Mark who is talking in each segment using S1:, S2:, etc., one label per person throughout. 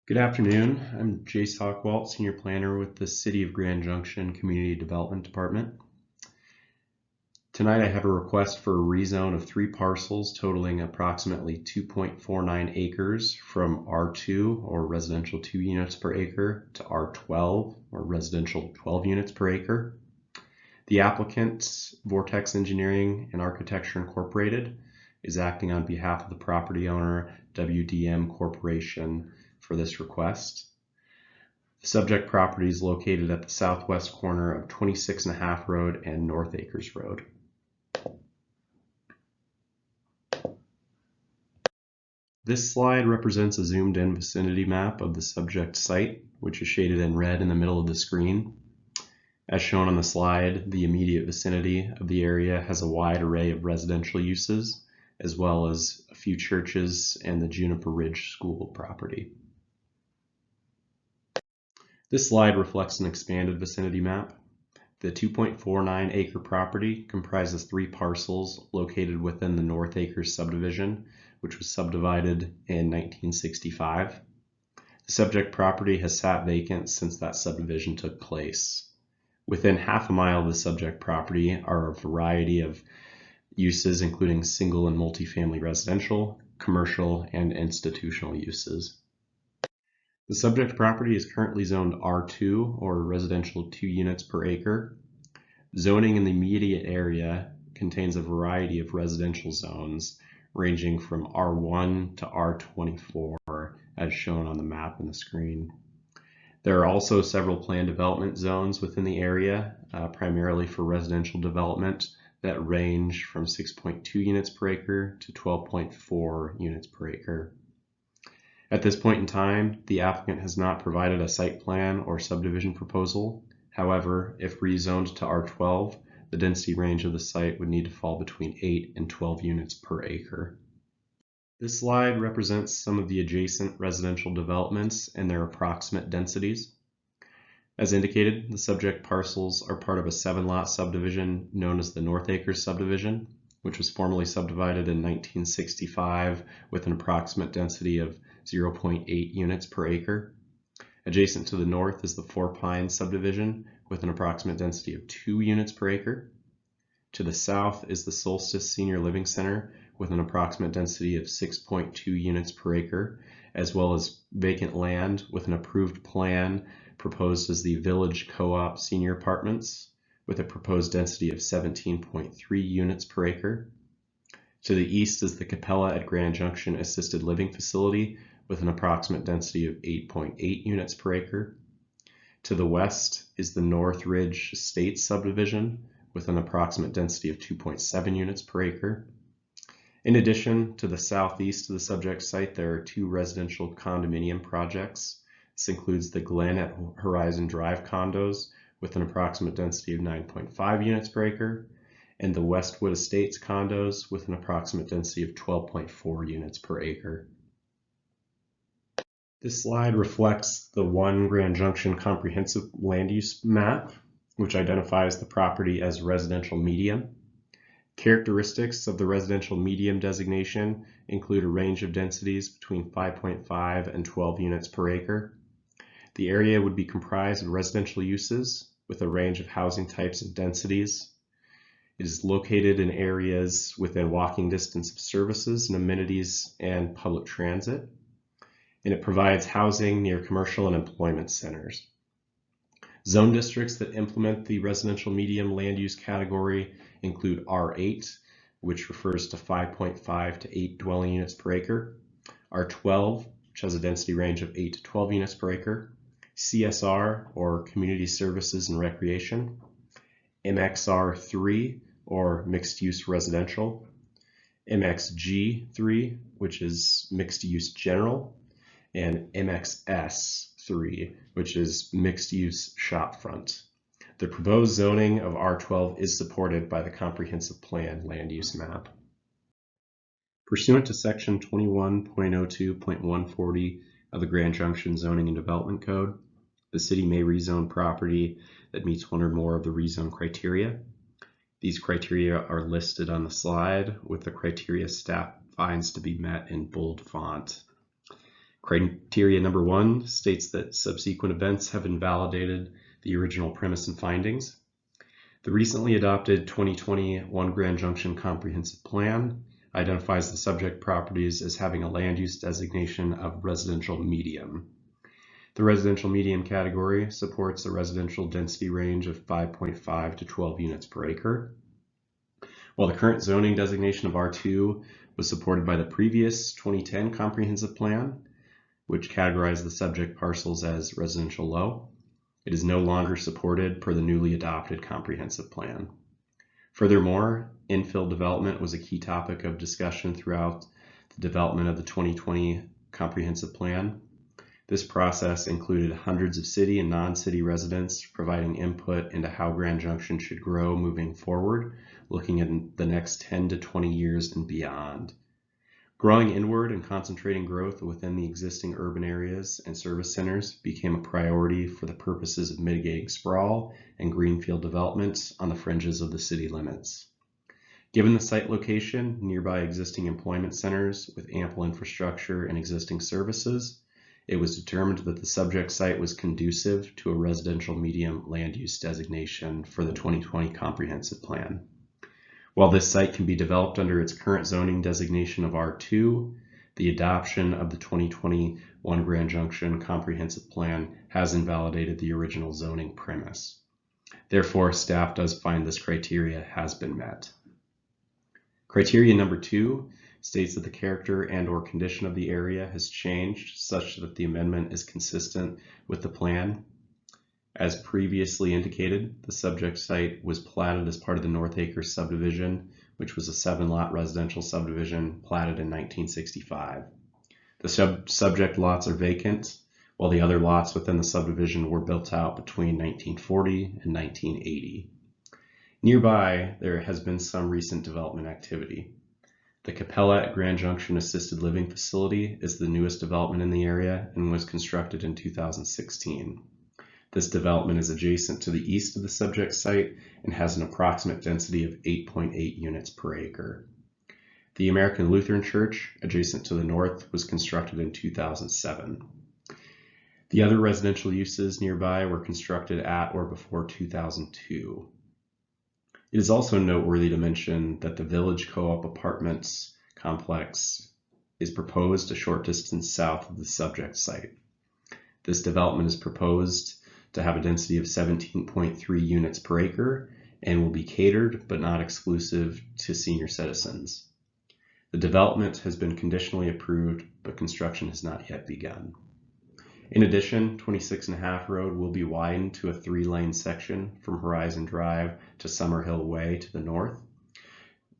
S1: Good afternoon. I'm Jace Hockwalt, Senior Planner with the City of Grand Junction Community Development Department. Tonight I have a request for a rezone of 3 parcels totaling approximately 2.49 acres from R2 or residential 2 units per acre to R12 or residential 12 units per acre. The applicant, Vortex Engineering and Architecture Incorporated, is acting on behalf of the property owner, WDM Corporation, for this request. The subject property is located at the southwest corner of 26.5 Road and North Acres Road. This slide represents a zoomed in vicinity map of the subject site, which is shaded in red in the middle of the screen. As shown on the slide, the immediate vicinity of the area has a wide array of residential uses, as well as a few churches and the Juniper Ridge School property. This slide reflects an expanded vicinity map. The 2.49 acre property comprises 3 parcels located within the North Acres subdivision, which was subdivided in 1965. The subject property has sat vacant since that subdivision took place. Within half a mile of the subject property are a variety of uses, including single and multifamily residential, commercial, and institutional uses. The subject property is currently zoned R2 or residential 2 units per acre. Zoning in the immediate area contains a variety of residential zones ranging from R1 to R24 as shown on the map on the screen. There are also several planned development zones within the area, primarily for residential development, that range from 6.2 units per acre to 12.4 units per acre. At this point in time, the applicant has not provided a site plan or subdivision proposal. However, if rezoned to R12, the density range of the site would need to fall between 8 and 12 units per acre. This slide represents some of the adjacent residential developments and their approximate densities. As indicated, the subject parcels are part of a 7-lot subdivision known as the North Acres subdivision, which was formally subdivided in 1965 with an approximate density of 0.8 units per acre. Adjacent to the north is the Four Pines subdivision with an approximate density of 2 units per acre. To the south is the Solstice Senior Living Center with an approximate density of 6.2 units per acre, as well as vacant land with an approved plan proposed as the Village Co-op Senior Apartments with a proposed density of 17.3 units per acre. To the east is the Capella at Grand Junction Assisted Living Facility with an approximate density of 8.8 units per acre. To the west is the North Ridge Estates subdivision with an approximate density of 2.7 units per acre. In addition, to the southeast of the subject site, there are 2 residential condominium projects. This includes the Glen at Horizon Drive condos with an approximate density of 9.5 units per acre, and the Westwood Estates condos with an approximate density of 12.4 units per acre. This slide reflects the One Grand Junction Comprehensive Land Use Map, which identifies the property as residential medium. Characteristics of the residential medium designation include a range of densities between 5.5 and 12 units per acre. The area would be comprised of residential uses with a range of housing types and densities. It is located in areas within walking distance of services and amenities and public transit, and it provides housing near commercial and employment centers. Zone districts that implement the residential medium land use category include R8, which refers to 5.5 to 8 dwelling units per acre, R12, which has a density range of 8 to 12 units per acre, CSR, or Community Services and Recreation, MXR3, or Mixed Use Residential, MXG3, which is Mixed Use General, and MXS3, which is Mixed Use Shopfront. The proposed zoning of R12 is supported by the Comprehensive Plan Land Use Map. Pursuant to Section 21.02.140 of the Grand Junction Zoning and Development Code, the city may rezone property that meets one or more of the rezone criteria. These criteria are listed on the slide with the criteria staff finds to be met in bold font. Criteria number 1 states that subsequent events have invalidated the original premise and findings. The recently adopted 2021 Grand Junction Comprehensive Plan identifies the subject properties as having a land use designation of residential medium. The residential medium category supports a residential density range of 5.5 to 12 units per acre. While the current zoning designation of R2 was supported by the previous 2010 Comprehensive Plan, which categorized the subject parcels as residential low, it is no longer supported per the newly adopted Comprehensive Plan. Furthermore, infill development was a key topic of discussion throughout the development of the 2020 Comprehensive Plan. This process included hundreds of city and non-city residents providing input into how Grand Junction should grow moving forward, looking at the next 10 to 20 years and beyond. Growing inward and concentrating growth within the existing urban areas and service centers became a priority for the purposes of mitigating sprawl and greenfield developments on the fringes of the city limits. Given the site location, nearby existing employment centers with ample infrastructure and existing services, it was determined that the subject site was conducive to a residential medium land use designation for the 2020 Comprehensive Plan. While this site can be developed under its current zoning designation of R2, the adoption of the 2021 Grand Junction Comprehensive Plan has invalidated the original zoning premise. Therefore, staff does find this criteria has been met. Criteria number 2 states that the character and/or condition of the area has changed such that the amendment is consistent with the plan. As previously indicated, the subject site was platted as part of the North Acres subdivision, which was a 7-lot residential subdivision platted in 1965. The subject lots are vacant, while the other lots within the subdivision were built out between 1940 and 1980. Nearby, there has been some recent development activity. The Capella at Grand Junction Assisted Living Facility is the newest development in the area and was constructed in 2016. This development is adjacent to the east of the subject site and has an approximate density of 8.8 units per acre. The American Lutheran Church, adjacent to the north, was constructed in 2007. The other residential uses nearby were constructed at or before 2002. It is also noteworthy to mention that the Village Co-op Apartments complex is proposed a short distance south of the subject site. This development is proposed to have a density of 17.3 units per acre and will be catered but not exclusive to senior citizens. The development has been conditionally approved, but construction has not yet begun. In addition, 26.5 Road will be widened to a 3-lane section from Horizon Drive to Summerhill Way to the north.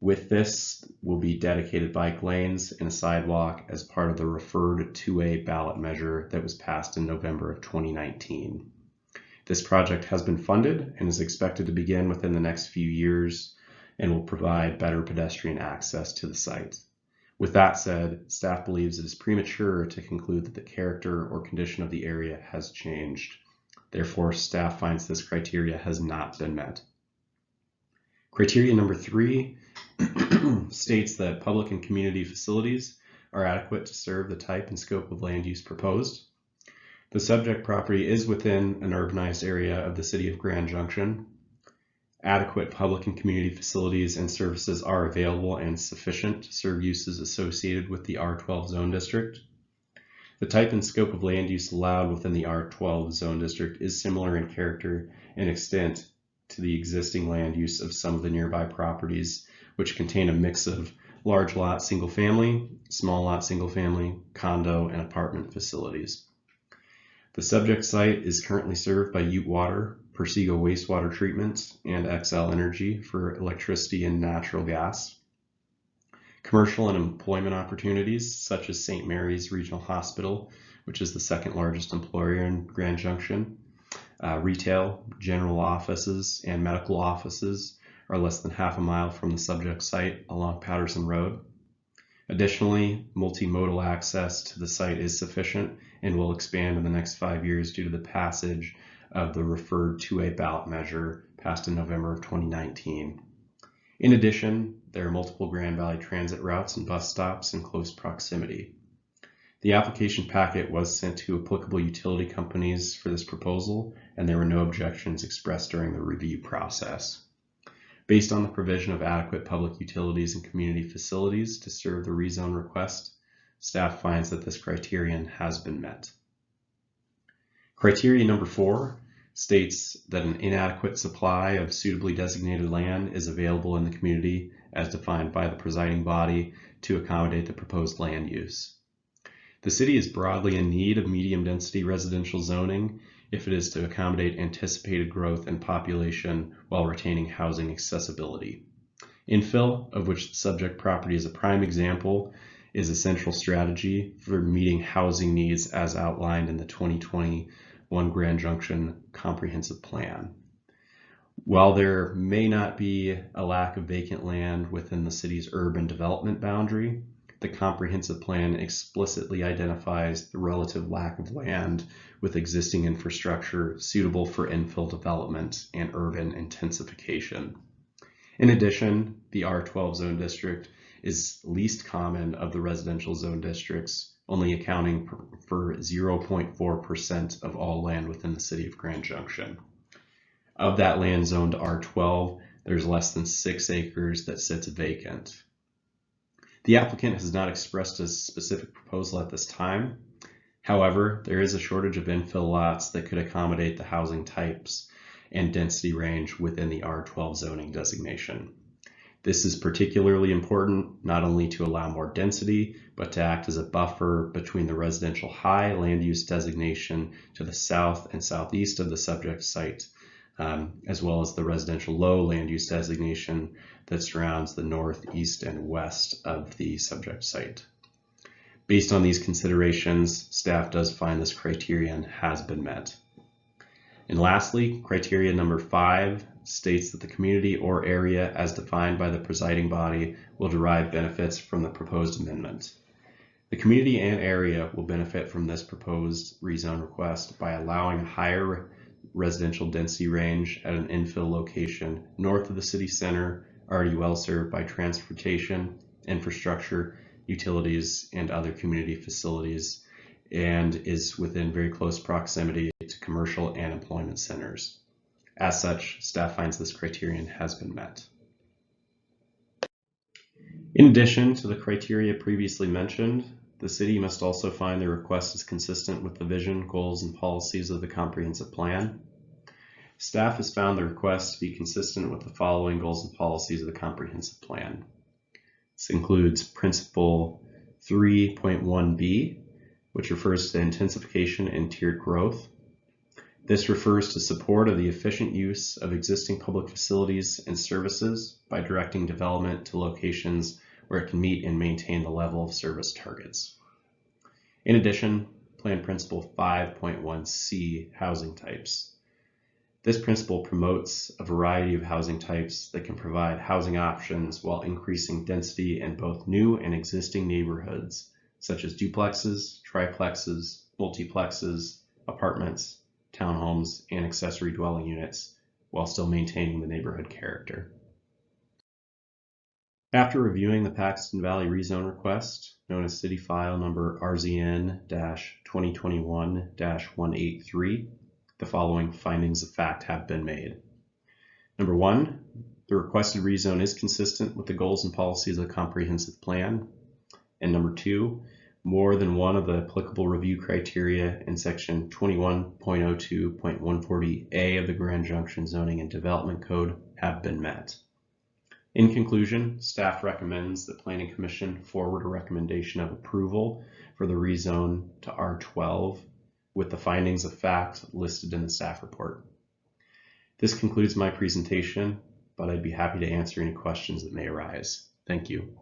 S1: With this will be dedicated bike lanes and a sidewalk as part of the referred 2A ballot measure that was passed in November of 2019. This project has been funded and is expected to begin within the next few years and will provide better pedestrian access to the site. With that said, staff believes it is premature to conclude that the character or condition of the area has changed. Therefore, staff finds this criteria has not been met. Criteria number 3 states that public and community facilities are adequate to serve the type and scope of land use proposed. The subject property is within an urbanized area of the city of Grand Junction. Adequate public and community facilities and services are available and sufficient to serve uses associated with the R12 zone district. The type and scope of land use allowed within the R12 zone district is similar in character and extent to the existing land use of some of the nearby properties, which contain a mix of large lot single family, small lot single family, condo, and apartment facilities. The subject site is currently served by Ute Water, Persigo Wastewater Treatment, and XL Energy for electricity and natural gas. Commercial and employment opportunities such as St. Mary's Regional Hospital, which is the second largest employer in Grand Junction, retail, general offices, and medical offices are less than half a mile from the subject site along Patterson Road. Additionally, multimodal access to the site is sufficient and will expand in the next 5 years due to the passage of the referred 2A ballot measure passed in November of 2019. In addition, there are multiple Grand Valley Transit routes and bus stops in close proximity. The application packet was sent to applicable utility companies for this proposal, and there were no objections expressed during the review process. Based on the provision of adequate public utilities and community facilities to serve the rezone request, staff finds that this criterion has been met. Criteria number 4 states that an inadequate supply of suitably designated land is available in the community as defined by the presiding body to accommodate the proposed land use. The city is broadly in need of medium density residential zoning if it is to accommodate anticipated growth in population while retaining housing accessibility. Infill, of which the subject property is a prime example, is a central strategy for meeting housing needs as outlined in the 2021 Grand Junction Comprehensive Plan. While there may not be a lack of vacant land within the city's urban development boundary, the comprehensive plan explicitly identifies the relative lack of land with existing infrastructure suitable for infill development and urban intensification. In addition, the R12 zone district is least common of the residential zone districts, only accounting for 0.4% of all land within the city of Grand Junction. Of that land zoned R12, there's less than 6 acres that sits vacant. The applicant has not expressed a specific proposal at this time. However, there is a shortage of infill lots that could accommodate the housing types and density range within the R12 zoning designation. This is particularly important not only to allow more density, but to act as a buffer between the residential high land use designation to the south and southeast of the subject site, as well as the residential low land use designation that surrounds the north, east, and west of the subject site. Based on these considerations, staff does find this criterion has been met. And lastly, criteria number 5 states that the community or area as defined by the presiding body will derive benefits from the proposed amendment. The community and area will benefit from this proposed rezone request by allowing a higher residential density range at an infill location north of the city center, already well served by transportation, infrastructure, utilities, and other community facilities, and is within very close proximity to commercial and employment centers. As such, staff finds this criterion has been met. In addition to the criteria previously mentioned, the city must also find the request is consistent with the vision, goals, and policies of the comprehensive plan. Staff has found the request to be consistent with the following goals and policies of the comprehensive plan. This includes Principle 3.1b, which refers to intensification and tiered growth. This refers to support of the efficient use of existing public facilities and services by directing development to locations where it can meet and maintain the level of service targets. In addition, Plan Principle 5.1c, housing types. This principle promotes a variety of housing types that can provide housing options while increasing density in both new and existing neighborhoods, such as duplexes, triplexes, multiplexes, apartments, townhomes, and accessory dwelling units, while still maintaining the neighborhood character. After reviewing the Paxton Valley rezone request, known as City File Number RZN-2021-183, the following findings of fact have been made. Number 1, the requested rezone is consistent with the goals and policies of the comprehensive plan. And number 2, more than one of the applicable review criteria in section 21.02.140A of the Grand Junction Zoning and Development Code have been met. In conclusion, staff recommends the Planning Commission forward a recommendation of approval for the rezone to R12 with the findings of fact listed in the staff report. This concludes my presentation, but I'd be happy to answer any questions that may arise. Thank you.